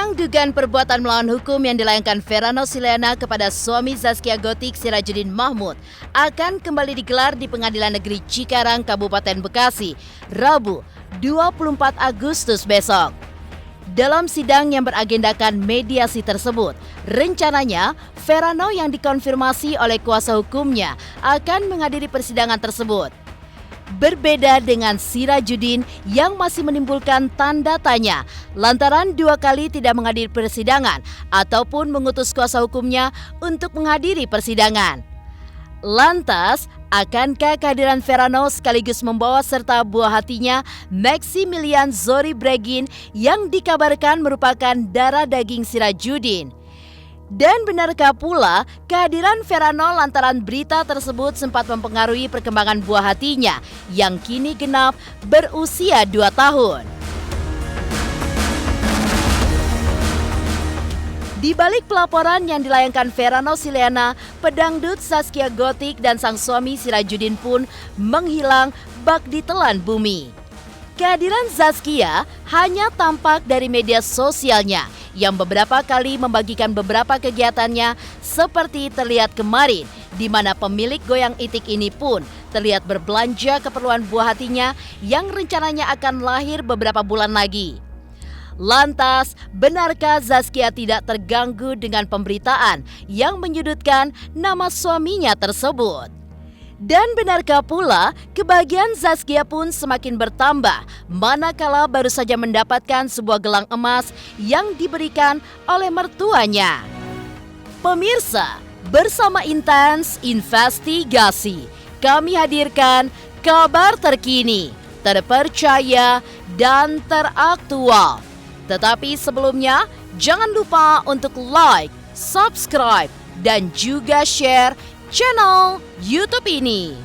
Sidang dugaan perbuatan melawan hukum yang dilayangkan Feranov Siliana kepada suami Zaskia Gotik, Sirajuddin Mahmud, akan kembali digelar di Pengadilan Negeri Cikarang, Kabupaten Bekasi, Rabu 24 Agustus besok. Dalam sidang yang beragendakan mediasi tersebut, rencananya Feranov yang dikonfirmasi oleh kuasa hukumnya akan menghadiri persidangan tersebut. Berbeda dengan Sirajuddin yang masih menimbulkan tanda tanya lantaran 2 kali tidak menghadiri persidangan ataupun mengutus kuasa hukumnya untuk menghadiri persidangan. Lantas, akankah kehadiran Feranov sekaligus membawa serta buah hatinya Maximilian Zoribregin yang dikabarkan merupakan darah daging Sirajuddin? Dan benarkah pula kehadiran Feranov lantaran berita tersebut sempat mempengaruhi perkembangan buah hatinya yang kini genap berusia 2 tahun? Di balik pelaporan yang dilayangkan Feranov Siliana, pedangdut Zaskia Gotik dan sang suami Sirajuddin pun menghilang bak ditelan bumi. Kehadiran Zaskia hanya tampak dari media sosialnya yang beberapa kali membagikan beberapa kegiatannya seperti terlihat kemarin, di mana pemilik goyang itik ini pun terlihat berbelanja keperluan buah hatinya yang rencananya akan lahir beberapa bulan lagi. Lantas, benarkah Zaskia tidak terganggu dengan pemberitaan yang menyudutkan nama suaminya tersebut? Dan benarkah pula kebahagiaan Zaskia pun semakin bertambah manakala baru saja mendapatkan sebuah gelang emas yang diberikan oleh mertuanya? Pemirsa, bersama Intens Investigasi, kami hadirkan kabar terkini, terpercaya, dan teraktual. Tetapi sebelumnya, jangan lupa untuk like, subscribe, dan juga share channel YouTube ini.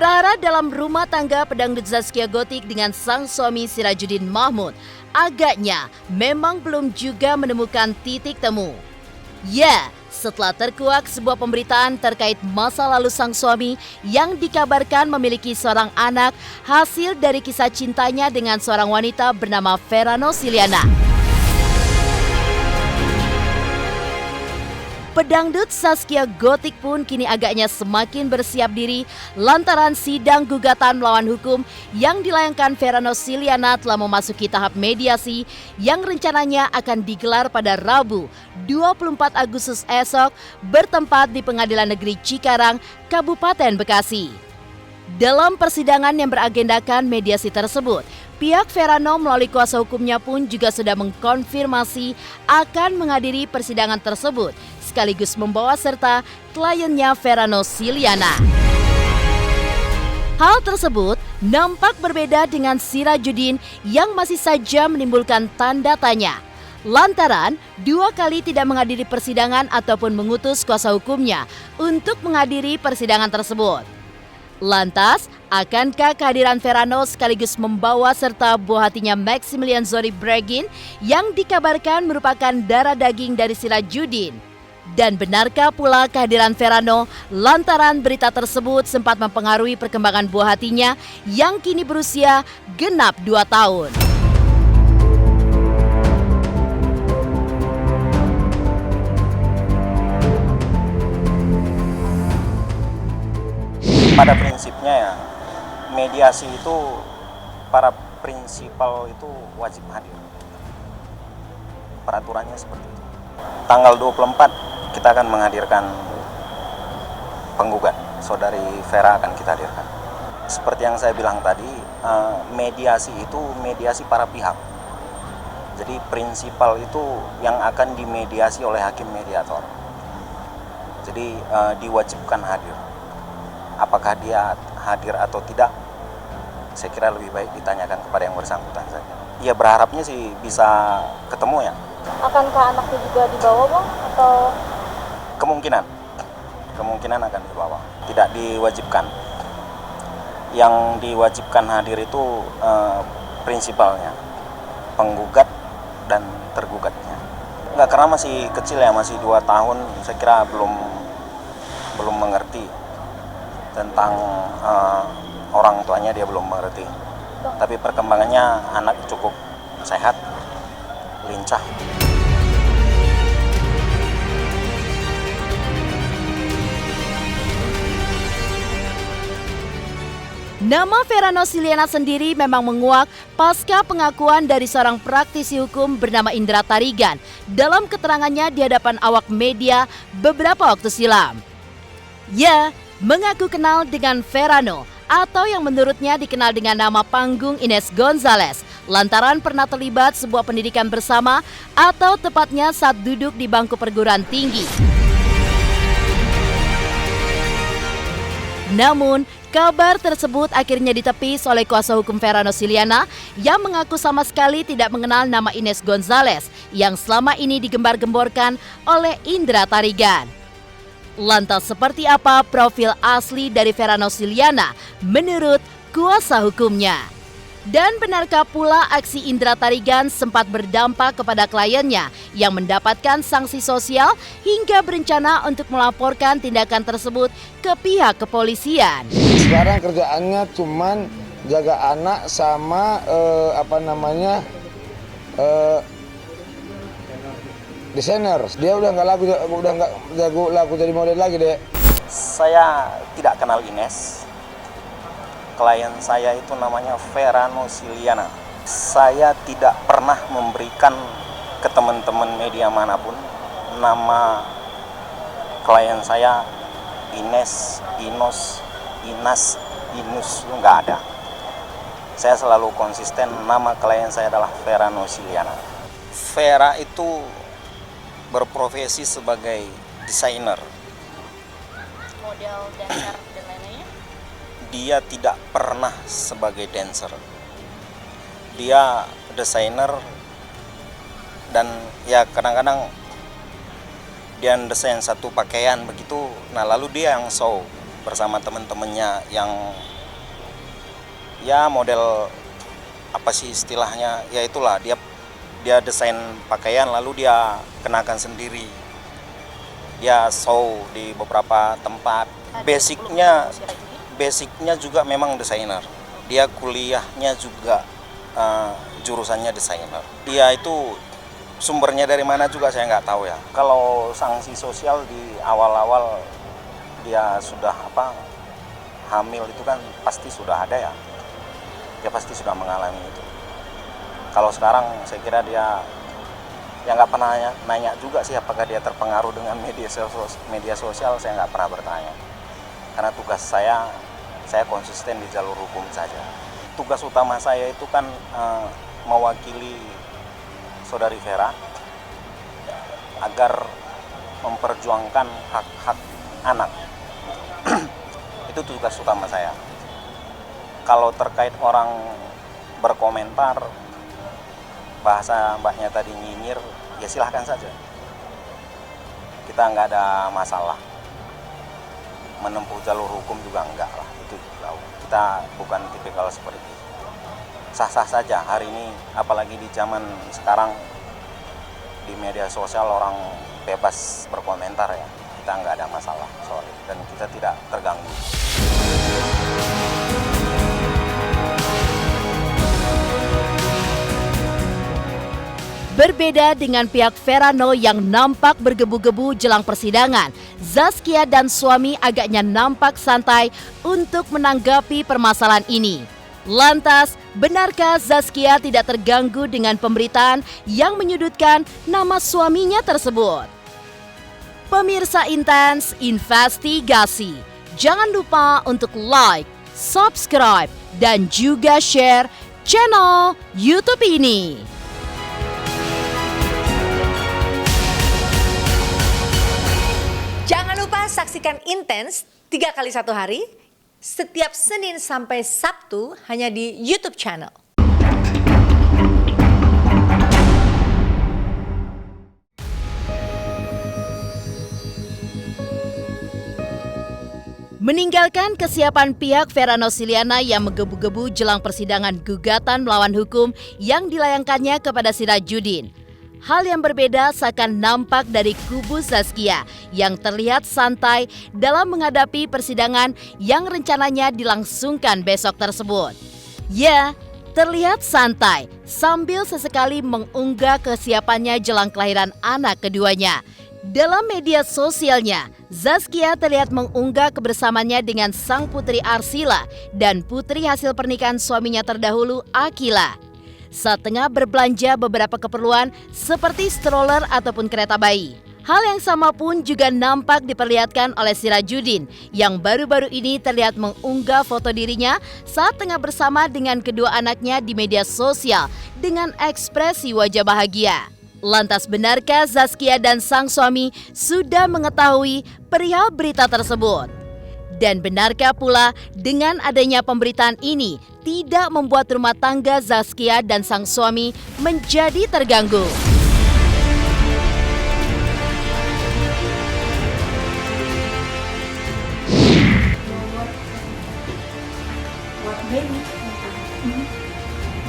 Perkara dalam rumah tangga pedangdut Zaskia Gotik dengan sang suami Sirajuddin Mahmud agaknya memang belum juga menemukan titik temu. Ya, setelah terkuak sebuah pemberitaan terkait masa lalu sang suami yang dikabarkan memiliki seorang anak hasil dari kisah cintanya dengan seorang wanita bernama Feranov Siliana. Pedangdut Zaskia Gotik pun kini agaknya semakin bersiap diri lantaran sidang gugatan melawan hukum yang dilayangkan Feranov Siliana telah memasuki tahap mediasi yang rencananya akan digelar pada Rabu 24 Agustus esok bertempat di Pengadilan Negeri Cikarang, Kabupaten Bekasi. Dalam persidangan yang beragendakan mediasi tersebut, pihak Feranov melalui kuasa hukumnya pun juga sudah mengkonfirmasi akan menghadiri persidangan tersebut sekaligus membawa serta kliennya Feranov Siliana. Hal tersebut nampak berbeda dengan Sirajuddin yang masih saja menimbulkan tanda tanya lantaran 2 kali tidak menghadiri persidangan ataupun mengutus kuasa hukumnya untuk menghadiri persidangan tersebut. Lantas, akankah kehadiran Feranov sekaligus membawa serta buah hatinya Maximilian Zoribregin yang dikabarkan merupakan darah daging dari Sirajuddin? Dan benarkah pula kehadiran Feranov lantaran berita tersebut sempat mempengaruhi perkembangan buah hatinya yang kini berusia genap 2 tahun? Pada prinsipnya ya, mediasi itu para prinsipal itu wajib hadir. Peraturannya seperti itu. Tanggal 24 kita akan menghadirkan penggugat, saudari Vera akan kita hadirkan. Seperti yang saya bilang tadi, mediasi itu mediasi para pihak. Jadi prinsipal itu yang akan dimediasi oleh hakim mediator. Jadi diwajibkan hadir. Apakah dia hadir atau tidak, saya kira lebih baik ditanyakan kepada yang bersangkutan saja. Ya berharapnya sih bisa ketemu ya, Akankah anaknya juga dibawa, Bang? Atau Kemungkinan akan dibawa. Tidak diwajibkan. Yang diwajibkan hadir itu prinsipalnya, penggugat dan tergugatnya. Enggak, karena masih kecil ya, masih 2 tahun, saya kira belum mengerti tentang orang tuanya, dia belum mengerti. Tapi perkembangannya anak cukup sehat, lincah. Nama Vera Nosiliana sendiri memang menguak pasca pengakuan dari seorang praktisi hukum bernama Indra Tarigan dalam keterangannya di hadapan awak media beberapa waktu silam. Ia mengaku kenal dengan Verano atau yang menurutnya dikenal dengan nama panggung Ines Gonzalez lantaran pernah terlibat sebuah pendidikan bersama atau tepatnya saat duduk di bangku perguruan tinggi. Namun, kabar tersebut akhirnya ditepis oleh kuasa hukum Vera Nosiliana yang mengaku sama sekali tidak mengenal nama Ines Gonzalez yang selama ini digembar-gemborkan oleh Indra Tarigan. Lantas seperti apa profil asli dari Vera Nosiliana menurut kuasa hukumnya? Dan benarkah pula aksi Indra Tarigan sempat berdampak kepada kliennya yang mendapatkan sanksi sosial hingga berencana untuk melaporkan tindakan tersebut ke pihak kepolisian? Sekarang kerjaannya cuman jaga anak sama desainer. Dia udah nggak jago lagu jadi model lagi deh. Saya tidak kenal Ines. Klien saya itu namanya Vera Nosiliana. Saya tidak pernah memberikan ke teman-teman media manapun nama klien saya Ines, Inos, Inas, Inus, nggak ada. Saya selalu konsisten, nama klien saya adalah Vera Nosiliana. Vera itu berprofesi sebagai desainer. model dancer dan lain-lainnya? Dia tidak pernah sebagai dancer. Dia desainer dan ya kadang-kadang dia desain satu pakaian begitu. Nah lalu dia yang show bersama teman-temannya yang ya model apa sih istilahnya, ya itulah dia desain pakaian lalu dia kenakan sendiri. Dia show di beberapa tempat. Basicnya juga memang desainer. Dia kuliahnya juga jurusannya desainer. Dia itu sumbernya dari mana juga saya nggak tahu ya. Kalau sanksi sosial di awal-awal dia sudah hamil itu kan pasti sudah ada ya. Dia pasti sudah mengalami itu. Kalau sekarang saya kira dia ya nggak pernah nanya juga sih apakah dia terpengaruh dengan media sosial, saya nggak pernah bertanya. Karena tugas saya konsisten di jalur hukum saja. Tugas utama saya itu kan mewakili saudari Vera agar memperjuangkan hak-hak anak. Itu tugas utama saya. Kalau terkait orang berkomentar, bahasa mbaknya tadi nyinyir, ya silahkan saja. Kita nggak ada masalah. Menempuh jalur hukum juga enggak lah. Itu kita bukan tipikal seperti itu. Sah-sah saja hari ini, apalagi di zaman sekarang di media sosial orang bebas berkomentar ya. Kita nggak ada masalah soal itu dan kita tidak terganggu. Berbeda dengan pihak Verano yang nampak bergebu-gebu jelang persidangan, Zaskia dan suami agaknya nampak santai untuk menanggapi permasalahan ini. Lantas, benarkah Zaskia tidak terganggu dengan pemberitaan yang menyudutkan nama suaminya tersebut? Pemirsa Intens Investigasi, jangan lupa untuk like, subscribe, dan juga share channel YouTube ini. Jangan lupa saksikan Intens 3 kali 1 hari, setiap Senin sampai Sabtu hanya di YouTube channel. Meninggalkan kesiapan pihak Vera Nociliana yang menggebu-gebu jelang persidangan gugatan melawan hukum yang dilayangkannya kepada Sirajuddin. Hal yang berbeda seakan nampak dari kubu Zaskia yang terlihat santai dalam menghadapi persidangan yang rencananya dilangsungkan besok tersebut. Ya, terlihat santai sambil sesekali mengunggah kesiapannya jelang kelahiran anak keduanya. Dalam media sosialnya, Zaskia terlihat mengunggah kebersamaannya dengan sang putri Arsila dan putri hasil pernikahan suaminya terdahulu Akila. Saat tengah berbelanja beberapa keperluan seperti stroller ataupun kereta bayi. Hal yang sama pun juga nampak diperlihatkan oleh Sirajuddin yang baru-baru ini terlihat mengunggah foto dirinya saat tengah bersama dengan kedua anaknya di media sosial dengan ekspresi wajah bahagia. Lantas benarkah Zaskia dan sang suami sudah mengetahui perihal berita tersebut? Dan benarkah pula dengan adanya pemberitaan ini tidak membuat rumah tangga Zaskia dan sang suami menjadi terganggu?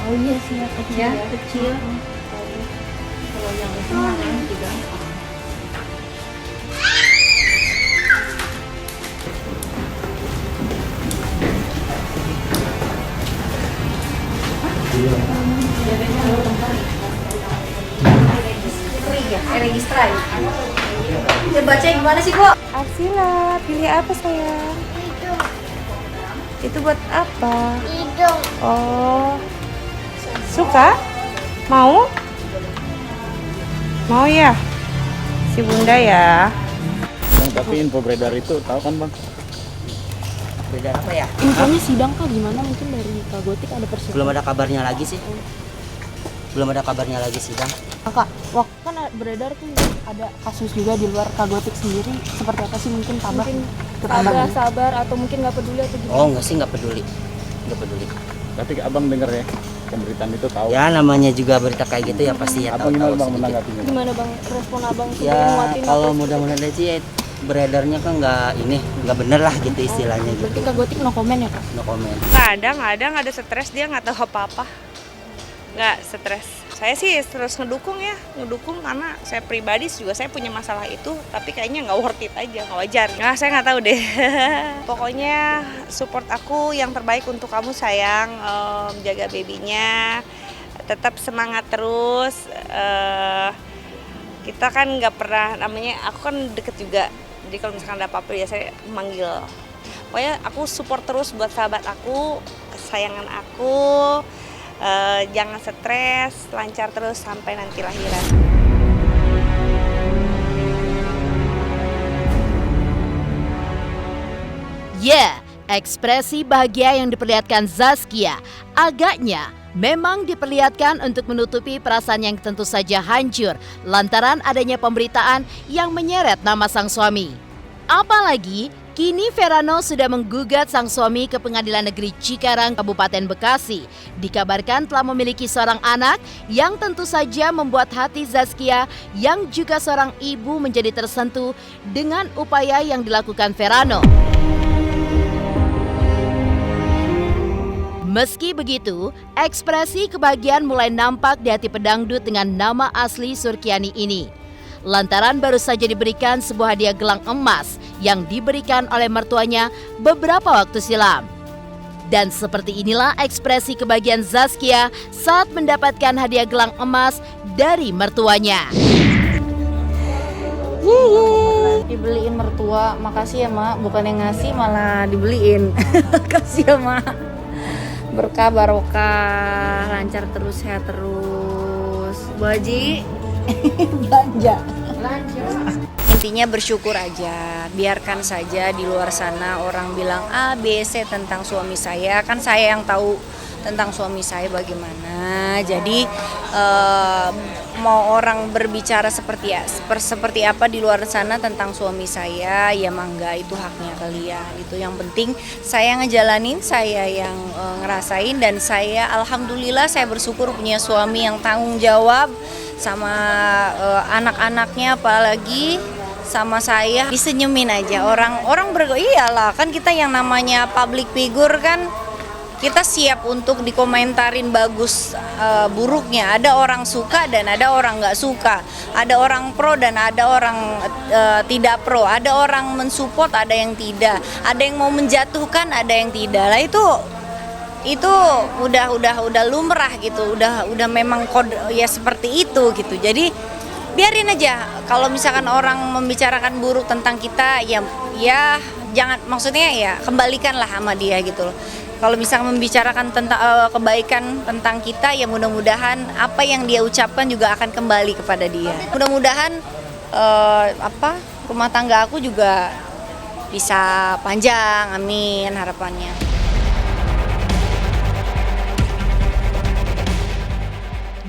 Oh iya sih ya, kecil. Kalau yang itu namanya juga. Registrasi. Kita baca gimana sih, Bu? Arsila, pilih apa sayang? Itu buat apa? Hidung. Oh, suka? Mau? Mau ya? Si bunda ya? Bang, tapi info beredar itu tahu kan bang? Beredar apa ya? Infonya sidang Kak, gimana mungkin dari Kak Gotik ada persidangan? Belum ada kabarnya lagi sih. Belum ada kabarnya lagi sidang. Kak, waktu kan beredar tuh ada kasus juga di luar Kak Gotik sendiri. Seperti apa sih mungkin kabar? Mungkin sabar atau mungkin nggak peduli atau gimana? Oh enggak sih, nggak peduli. Nggak peduli. Tapi abang denger ya, pemberitaan itu tahu. Ya namanya juga berita kayak gitu ya pasti ya Abang tahu-tahu gimana bang sedikit. menanggapinya? Gimana Bang respon Abang? Ya kalau mudah-mudahan aja ya beredarnya kan nggak bener lah gitu istilahnya gitu. Berarti Kak Gotik no comment ya Kak? No comment. Nggak ada stres, dia nggak tahu apa-apa. Nggak stres. Saya sih terus ngedukung karena saya pribadi juga saya punya masalah itu, tapi kayaknya nggak worth it aja, nggak wajar. Nah, saya nggak tahu deh. Pokoknya support aku yang terbaik untuk kamu sayang, jaga babynya, tetap semangat terus. Kita kan nggak pernah aku kan deket juga, jadi kalau misalkan ada apa-apa ya saya manggil. Pokoknya aku support terus buat sahabat aku, kesayangan aku. Jangan stres, lancar terus sampai nanti lahiran. Ya, ekspresi bahagia yang diperlihatkan Zaskia agaknya memang diperlihatkan untuk menutupi perasaan yang tentu saja hancur lantaran adanya pemberitaan yang menyeret nama sang suami. Apalagi kini Verano sudah menggugat sang suami ke Pengadilan Negeri Cikarang, Kabupaten Bekasi. Dikabarkan telah memiliki seorang anak yang tentu saja membuat hati Zaskia yang juga seorang ibu menjadi tersentuh dengan upaya yang dilakukan Verano. Meski begitu, ekspresi kebahagiaan mulai nampak di hati pedangdut dengan nama asli Surkiani ini. Lantaran baru saja diberikan sebuah hadiah gelang emas yang diberikan oleh mertuanya beberapa waktu silam. Dan seperti inilah ekspresi kebahagiaan Zaskia saat mendapatkan hadiah gelang emas dari mertuanya. Dibeliin mertua, makasih ya Mak. Bukan yang ngasih malah dibeliin. Makasih ya Mak. Berkah barokah, lancar terus, sehat terus. Bu Haji, belanja. Intinya bersyukur aja, biarkan saja di luar sana orang bilang A, B, C tentang suami saya. Kan saya yang tahu tentang suami saya bagaimana. Jadi mau orang berbicara seperti apa di luar sana tentang suami saya, ya mangga, itu haknya kalian. Itu yang penting saya ngejalanin, saya yang ngerasain, dan saya alhamdulillah saya bersyukur punya suami yang tanggung jawab sama anak-anaknya, apalagi sama saya disenyumin aja. Orang iyalah kan kita yang namanya public figure kan, kita siap untuk dikomentarin bagus buruknya. Ada orang suka dan ada orang nggak suka. Ada orang pro dan ada orang tidak pro. Ada orang mensupport, ada yang tidak. Ada yang mau menjatuhkan, ada yang tidak. Lah itu udah lumrah gitu. Udah memang kode ya seperti itu gitu. Jadi biarin aja. Kalau misalkan orang membicarakan buruk tentang kita, ya jangan, maksudnya ya kembalikanlah sama dia gitu loh. Kalau misalkan membicarakan tentang kebaikan tentang kita, ya mudah-mudahan apa yang dia ucapkan juga akan kembali kepada dia. Mudah-mudahan rumah tangga aku juga bisa panjang, amin harapannya.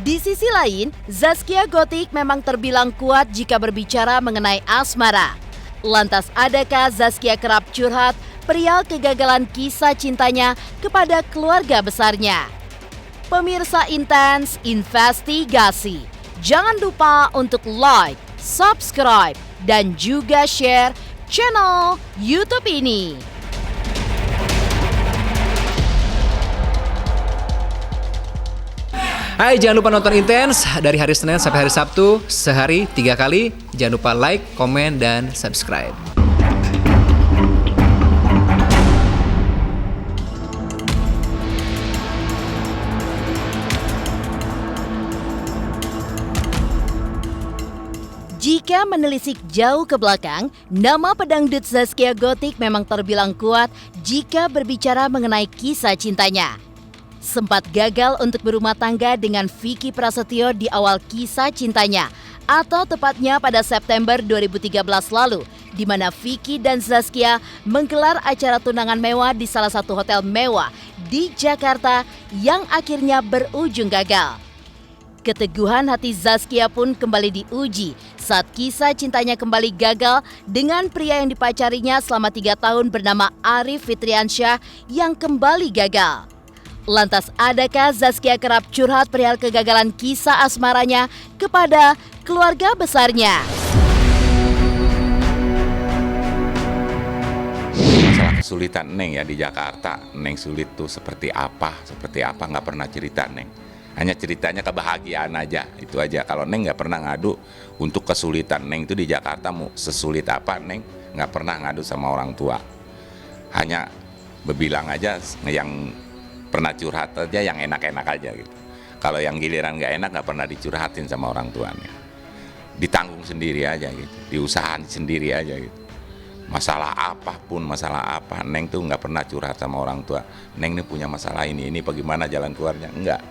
Di sisi lain, Zaskia Gotik memang terbilang kuat jika berbicara mengenai asmara. Lantas adakah Zaskia kerap curhat perihal kegagalan kisah cintanya kepada keluarga besarnya? Pemirsa Intens Investigasi, jangan lupa untuk like, subscribe, dan juga share channel YouTube ini. Hai, jangan lupa nonton Intens dari hari Senin sampai hari Sabtu, sehari 3 kali. Jangan lupa like, komen, dan subscribe. Jika menelisik jauh ke belakang, nama pedangdut Zaskia Gotik memang terbilang kuat jika berbicara mengenai kisah cintanya. Sempat gagal untuk berumah tangga dengan Vicky Prasetyo di awal kisah cintanya, atau tepatnya pada September 2013 lalu, di mana Vicky dan Zaskia menggelar acara tunangan mewah di salah satu hotel mewah di Jakarta yang akhirnya berujung gagal. Keteguhan hati Zaskia pun kembali diuji saat kisah cintanya kembali gagal dengan pria yang dipacarinya selama 3 tahun bernama Arif Fitriansyah yang kembali gagal. Lantas adakah Zaskia kerap curhat perihal kegagalan kisah asmaranya kepada keluarga besarnya? Masalah kesulitan Neng ya di Jakarta, Neng sulit tuh seperti apa nggak pernah cerita Neng. Hanya ceritanya kebahagiaan aja, itu aja. Kalau Neng nggak pernah ngadu untuk kesulitan Neng itu di Jakarta mau sesulit apa Neng nggak pernah ngadu sama orang tua. Hanya berbilang aja yang pernah curhat aja yang enak-enak aja gitu. Kalau yang giliran nggak enak nggak pernah dicurhatin sama orang tuanya. Ditanggung sendiri aja gitu, diusahain sendiri aja gitu. Masalah apapun, masalah apa, Neng tuh nggak pernah curhat sama orang tua. Neng ini punya masalah ini bagaimana jalan keluarnya? Enggak.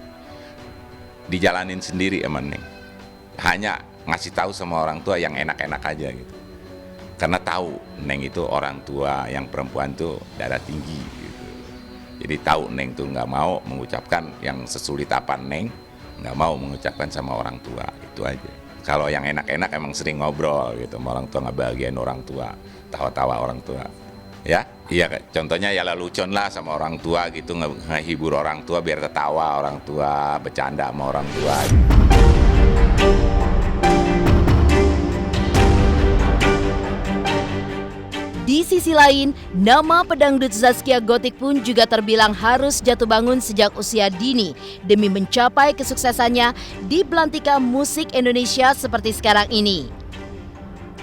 Dijalanin sendiri sama Neng. Hanya ngasih tahu sama orang tua yang enak-enak aja gitu. Karena tahu Neng itu orang tua yang perempuan tuh darah tinggi gitu. Jadi tahu Neng tuh nggak mau mengucapkan yang sesulit apa Neng, nggak mau mengucapkan sama orang tua, itu aja. Kalau yang enak-enak emang sering ngobrol gitu sama orang tua, ngebahagiain orang tua, tawa-tawa orang tua. Ya, iya contohnya ya lelucon lah sama orang tua gitu, ngehibur orang tua biar ketawa orang tua, bercanda sama orang tua. Di sisi lain, nama pedangdut Zaskia Gotik pun juga terbilang harus jatuh bangun sejak usia dini demi mencapai kesuksesannya di belantika musik Indonesia seperti sekarang ini.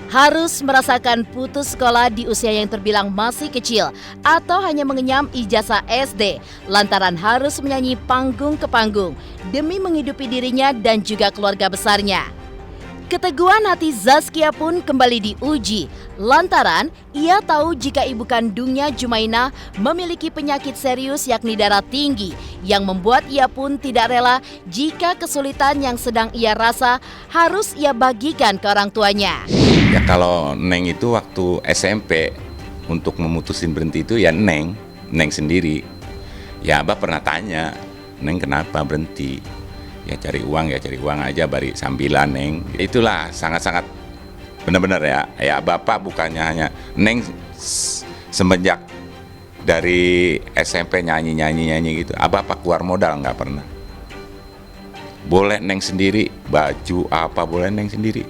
Harus merasakan putus sekolah di usia yang terbilang masih kecil atau hanya mengenyam ijazah SD lantaran harus menyanyi panggung ke panggung demi menghidupi dirinya dan juga keluarga besarnya. Keteguhan hati Zaskia pun kembali diuji lantaran ia tahu jika ibu kandungnya Jumainah memiliki penyakit serius yakni darah tinggi yang membuat ia pun tidak rela jika kesulitan yang sedang ia rasa harus ia bagikan ke orang tuanya. Ya kalau Neng itu waktu SMP untuk memutusin berhenti itu ya Neng sendiri. Ya Abah pernah tanya, Neng kenapa berhenti? Ya cari uang aja bari sambilan Neng. Itulah sangat-sangat benar-benar ya Bapak bukannya hanya Neng semenjak dari SMP nyanyi gitu. Bapak keluar modal nggak pernah. Boleh Neng sendiri, baju apa boleh Neng sendiri.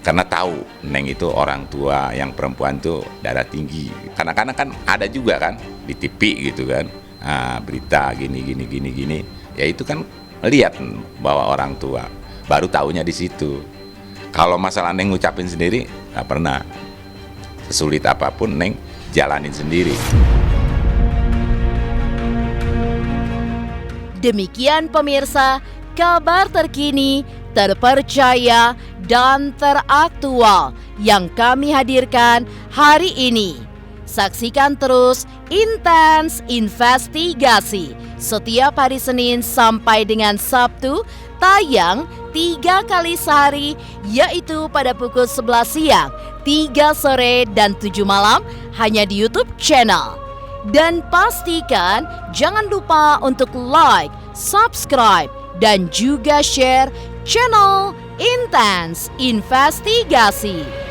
Karena tahu Neng itu orang tua yang perempuan tuh darah tinggi. Kadang-kadang kan ada juga kan di TV gitu kan, berita gini. Ya itu kan lihat bahwa orang tua, baru taunya di situ. Kalau masalah Neng ngucapin sendiri, nggak pernah. Sesulit apapun Neng jalanin sendiri. Demikian pemirsa, kabar terkini, terpercaya, dan teraktual yang kami hadirkan hari ini. Saksikan terus Intens Investigasi setiap hari Senin sampai dengan Sabtu, tayang 3 kali sehari, yaitu pada pukul 11 siang, 3 sore, dan 7 malam hanya di YouTube channel. Dan pastikan jangan lupa untuk like, subscribe, dan juga share channel Intens Investigasi.